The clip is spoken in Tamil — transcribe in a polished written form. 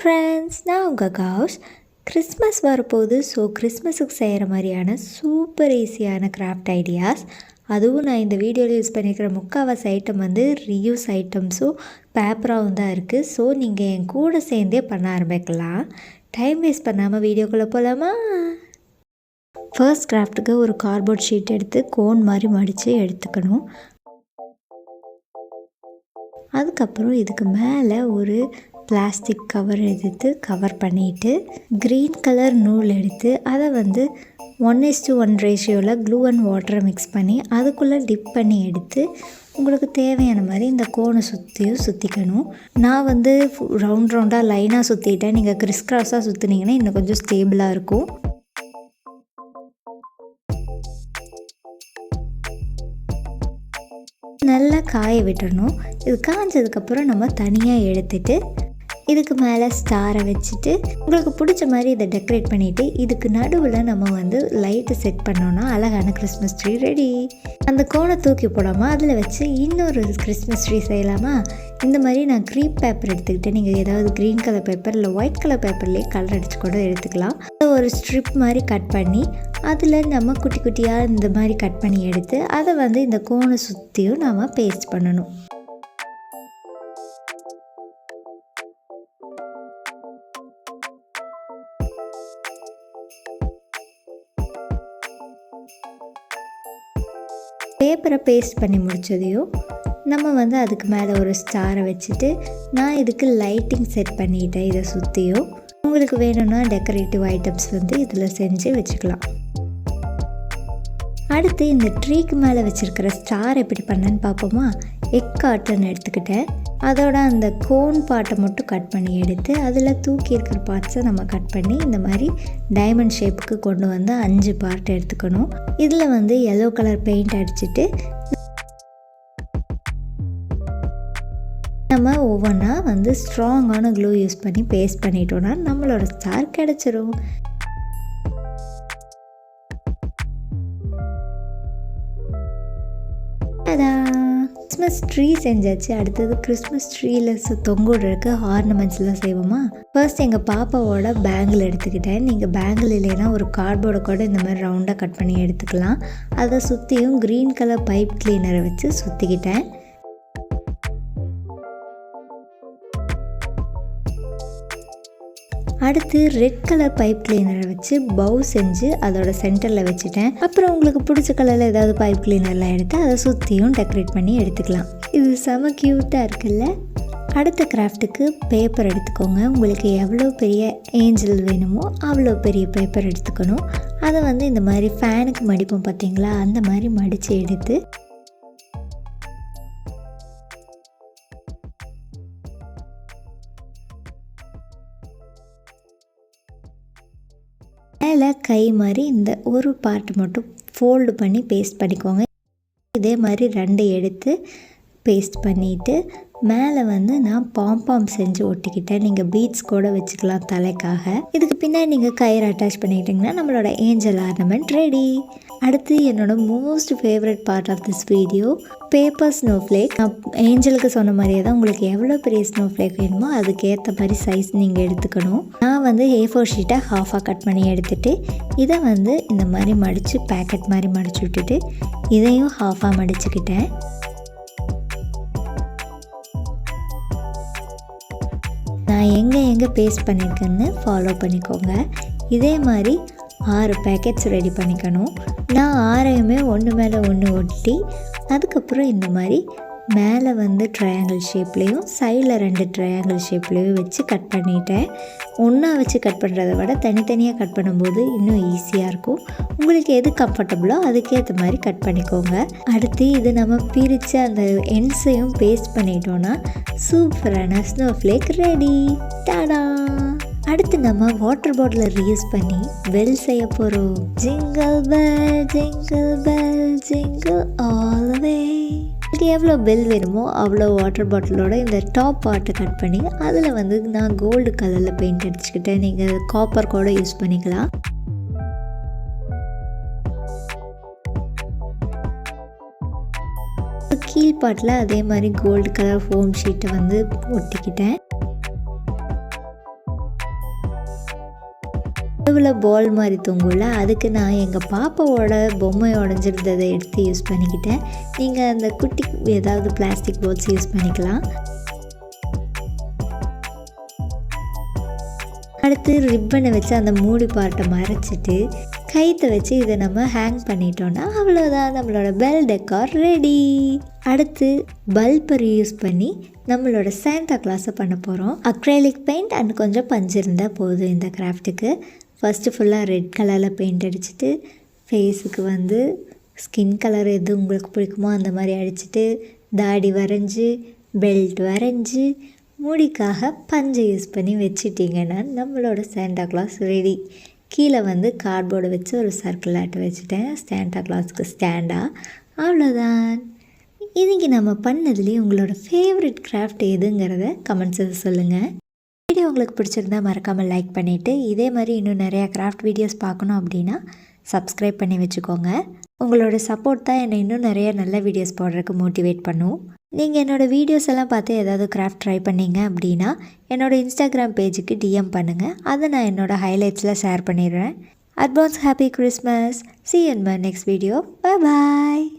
ஃப்ரெண்ட்ஸ், நான் உங்கள் கவுஸ். கிறிஸ்மஸ் வரப்போகுது. ஸோ கிறிஸ்மஸுக்கு செய்கிற மாதிரியான சூப்பர் ஈஸியான கிராஃப்ட் ஐடியாஸ், அதுவும் நான் இந்த வீடியோவில் யூஸ் பண்ணியிருக்கிற முக்கால்வாசி ஐட்டம் வந்து ரீயூஸ் ஐட்டம்ஸும் பேப்பராகவும் தான் இருக்குது. ஸோ நீங்கள் என் கூட சேர்ந்தே பண்ண ஆரம்பிக்கலாம். டைம் வேஸ்ட் பண்ணாமல் வீடியோக்குள்ளே போகலாமா? ஃபர்ஸ்ட் கிராஃப்ட்டுக்கு ஒரு கார்ட்போர்ட் ஷீட் எடுத்து கோன் மாதிரி மடித்து எடுத்துக்கணும். அதுக்கப்புறம் இதுக்கு மேலே ஒரு பிளாஸ்டிக் கவர் எடுத்து கவர் பண்ணிவிட்டு க்ரீன் கலர் நூல் எடுத்து அதை வந்து 1:1 ரேஷியோவில் க்ளூ அண்ட் வாட்டரை மிக்ஸ் பண்ணி அதுக்குள்ளே டிப் பண்ணி எடுத்து உங்களுக்கு தேவையான மாதிரி இந்த கோனை சுற்றிக்கணும். நான் வந்து ரவுண்டாக லைனாக சுற்றிட்டேன். நீங்கள் கிறிஸ் கிராஸாக சுற்றினீங்கன்னா இன்னும் கொஞ்சம் ஸ்டேபிளாக இருக்கும். நல்லா காய விட்டுறணும். இது காய்ஞ்சதுக்கப்புறம் நம்ம தனியாக எடுத்துட்டு இதுக்கு மேலே ஸ்டாரை வச்சுட்டு உங்களுக்கு பிடிச்ச மாதிரி இதை டெக்கரேட் பண்ணிவிட்டு இதுக்கு நடுவில் நம்ம வந்து லைட்டு செட் பண்ணோன்னா அழகான கிறிஸ்மஸ் ட்ரீ ரெடி. அந்த கோனை தூக்கி போடாமல் அதில் வச்சு இன்னொரு கிறிஸ்மஸ் ட்ரீ செய்யலாமா? இந்த மாதிரி நான் க்ரீப் பேப்பர் எடுத்துக்கிட்டேன். நீங்கள் ஏதாவது க்ரீன் கலர் பேப்பர் இல்லை ஒயிட் கலர் பேப்பர்லேயே கலர் அடித்து கூட எடுத்துக்கலாம். ஒரு ஸ்ட்ரிப் மாதிரி கட் பண்ணி அதில் நம்ம குட்டி குட்டியாக இந்த மாதிரி கட் பண்ணி எடுத்து அதை வந்து இந்த கோனை சுற்றியும் நம்ம பேஸ்ட் பண்ணணும். பேப்பரை பேஸ்ட் பண்ணி முடித்ததையும் நம்ம வந்து அதுக்கு மேலே ஒரு ஸ்டாரை வச்சுட்டு நான் இதுக்கு லைட்டிங் செட் பண்ணிட்டேன். இதை சுற்றியும் உங்களுக்கு வேணும்னா டெக்கரேட்டிவ் ஐட்டம்ஸ் வந்து இதில் செஞ்சு வச்சுக்கலாம். அடுத்து இந்த ட்ரீக்கு மேலே வச்சுருக்கிற ஸ்டார் எப்படி பண்ணேன்னு பார்ப்போமா? எக் காட்டன் எடுத்துக்கிட்டேன். அதோட அந்த கோன் பார்ட்டை மட்டும் கட் பண்ணி எடுத்து அதில் தூக்கி இருக்கிற பார்ட்ஸை நம்ம கட் பண்ணி இந்த மாதிரி டைமண்ட் ஷேப்புக்கு கொண்டு வந்து 5 பார்ட் எடுத்துக்கணும். இதில் வந்து எல்லோ கலர் பெயிண்ட் அடிச்சுட்டு நம்ம ஒவ்வொன்றா வந்து ஸ்ட்ராங்கான க்ளூ யூஸ் பண்ணி பேஸ்ட் பண்ணிட்டோன்னா நம்மளோட ஸ்டார் கிடச்சிரும். கிறிஸ்மஸ் ட்ரீ செஞ்சாச்சு. அடுத்தது கிறிஸ்மஸ் ட்ரீயில் தொங்குடுறதுக்கு ஆர்னமெண்ட்ஸ்லாம் செய்வோமா? ஃபர்ஸ்ட் எங்கள் பாப்பாவோட பேங்கிள் எடுத்துக்கிட்டேன். நீங்கள் பேங்கிள் இல்லைன்னா ஒரு கார்ட்போர்டை கூட இந்த மாதிரி ரவுண்டாக கட் பண்ணி எடுத்துக்கலாம். அதை சுற்றியும் க்ரீன் கலர் பைப் கிளீனரை வச்சு சுற்றிக்கிட்டேன். அடுத்து ரெட் கலர் பைப் கிளீனரை வச்சு பவு செஞ்சு அதோட சென்டரில் வச்சுட்டேன். அப்புறம் உங்களுக்கு பிடிச்ச கலரில் ஏதாவது பைப் கிளீனர்லாம் எடுத்து அதை சுற்றியும் டெக்கரேட் பண்ணி எடுத்துக்கலாம். இது செம க்யூட்டாக இருக்குல்ல? அடுத்த கிராஃப்ட்டுக்கு பேப்பர் எடுத்துக்கோங்க. உங்களுக்கு எவ்வளோ பெரிய ஏஞ்சல் வேணுமோ அவ்வளோ பெரிய பேப்பர் எடுத்துக்கணும். அதை வந்து இந்த மாதிரி ஃபேனுக்கு மடிப்போம் பார்த்தீங்களா? அந்த மாதிரி மடித்து எடுத்து மேலே கை மாதிரி இந்த ஒரு பார்ட் மட்டும் ஃபோல்டு பண்ணி பேஸ்ட் பண்ணிக்கோங்க. இதே மாதிரி 2 எடுத்து பேஸ்ட் பண்ணிவிட்டு மேலே வந்து நான் பாம்பாம் செஞ்சு ஒட்டிக்கிட்டேன். நீங்கள் பீட்ஸ் கூட வச்சுக்கலாம் தலைக்காக. இதுக்கு பின்னாடி நீங்கள் கயிறு அட்டாச் பண்ணிக்கிட்டிங்கன்னா நம்மளோட ஏஞ்சல் ஆர்னமெண்ட் ரெடி. அடுத்து என்னோட most favourite part of this video, paper snowflake. நான் ஏஞ்சலுக்கு சொன்ன மாதிரியே தான் உங்களுக்கு எவ்வளோ பெரிய ஸ்னோஃப்ளேக் வேணுமோ அதுக்கேற்ற மாதிரி சைஸ் நீங்கள் எடுத்துக்கணும். நான் வந்து A4 ஷீட்டை ஹாஃபாக கட் பண்ணி எடுத்துகிட்டு இதை வந்து இந்த மாதிரி மடித்து பேக்கெட் மாதிரி மடித்து விட்டுட்டு இதையும் ஹாஃபாக மடிச்சுக்கிட்டேன். நான் எங்கே பேஸ்ட் பண்ணியிருக்கேன்னு ஃபாலோ பண்ணிக்கோங்க. இதே மாதிரி 6 பேக்கெட்ஸ் ரெடி பண்ணிக்கணும். நான் 6ஐயுமே ஒன்று மேலே ஒன்று ஒட்டி அதுக்கப்புறம் இந்த மாதிரி மேலே வந்து ட்ரையாங்கிள் ஷேப்லேயும் சைடில் 2 ட்ரையாங்கிள் ஷேப்லேயும் வச்சு கட் பண்ணிட்டேன். ஒன்றா வச்சு கட் பண்ணுறத விட தனித்தனியாக கட் பண்ணும்போது இன்னும் ஈஸியாக இருக்கும். உங்களுக்கு எது கம்ஃபர்டபுளோ அதுக்கேற்ற மாதிரி கட் பண்ணிக்கோங்க. அடுத்து இது நம்ம பிரித்து அந்த எண்ட்ஸையும் பேஸ்ட் பண்ணிட்டோன்னா சூப்பரான ஸ்னோஃப்ளேக் ரெடி. டாடா! அடுத்து நம்ம வாட்டர் பாட்டிலை ரீயூஸ் பண்ணி பெல் செய்ய போகிறோம். Jingle bell jingle bell jingle all the way. இதுக்கு எவ்வளோ பெல் வேணுமோ அவ்வளோ வாட்டர் பாட்டிலோட இந்த டாப் பார்ட்டை கட் பண்ணி அதில் வந்து நான் கோல்டு கலரில் பெயிண்ட் அடிச்சுக்கிட்டேன். நீங்கள் காப்பர் கூட யூஸ் பண்ணிக்கலாம். கீழ் பாட்டில் அதே மாதிரி கோல்டு கலர் ஃபோம் ஷீட்டை வந்து ஒட்டிக்கிட்டேன். நடுவில் பால் மாதிரி தொங்கும்ல, அதுக்கு நான் எங்கள் பாப்பாவோட பொம்மை உடஞ்சிருந்ததை எடுத்து யூஸ் பண்ணிக்கிட்டேன். நீங்கள் அந்த குட்டி ஏதாவது பிளாஸ்டிக் பால்ஸ் யூஸ் பண்ணிக்கலாம். அடுத்து ரிப்பனை வச்சு அந்த மூடி பார்ட்டை மறைச்சிட்டு கைத்தை வச்சு இதை நம்ம ஹேங் பண்ணிட்டோன்னா அவ்வளோதான், நம்மளோட பெல் டெக்கார் ரெடி. அடுத்து பல்பை யூஸ் பண்ணி நம்மளோட சாண்டா கிளாஸை பண்ண போகிறோம். அக்ரைலிக் பெயிண்ட் அண்ட் கொஞ்சம் பஞ்சு இருந்தால் போதும் இந்த கிராஃப்ட்டுக்கு. ஃபஸ்ட்டு ஃபுல்லாக ரெட் கலரில் பெயிண்ட் அடிச்சுட்டு ஃபேஸுக்கு வந்து ஸ்கின் கலர் எது உங்களுக்கு பிடிக்குமோ அந்த மாதிரி அடிச்சுட்டு தாடி வரைஞ்சி பெல்ட் வரைஞ்சி முடிக்காக பஞ்சை யூஸ் பண்ணி வச்சிட்டிங்கன்னா நம்மளோட சாண்டா கிளாஸ் ரெடி. கீழே வந்து கார்ட்போர்டை வச்சு ஒரு சர்க்கிள் ஆட்டு வச்சுட்டேன் சாண்டா கிளாஸுக்கு ஸ்டாண்டாக. அவ்வளோதான். இன்றைக்கி நம்ம பண்ணதுலேயே உங்களோட ஃபேவரட் கிராஃப்ட் எதுங்கிறத கமெண்ட்ஸில் சொல்லுங்கள். வீடியோ உங்களுக்கு பிடிச்சிருந்தா மறக்காமல் லைக் பண்ணிவிட்டு இதே மாதிரி இன்னும் நிறையா கிராஃப்ட் வீடியோஸ் பார்க்கணும் அப்படின்னா சப்ஸ்கிரைப் பண்ணி வச்சுக்கோங்க. உங்களோட சப்போர்ட் தான் என்னை இன்னும் நிறைய நல்ல வீடியோஸ் போடுறதுக்கு மோட்டிவேட் பண்ணும். நீங்கள் என்னோடய வீடியோஸ் எல்லாம் பார்த்து ஏதாவது கிராஃப்ட் ட்ரை பண்ணீங்க அப்படின்னா என்னோடய இன்ஸ்டாகிராம் பேஜுக்கு டிஎம் பண்ணுங்கள். அதை நான் என்னோடய ஹைலைட்ஸில் ஷேர் பண்ணிடுறேன். Advance happy Christmas. See you in my next video. Bye bye.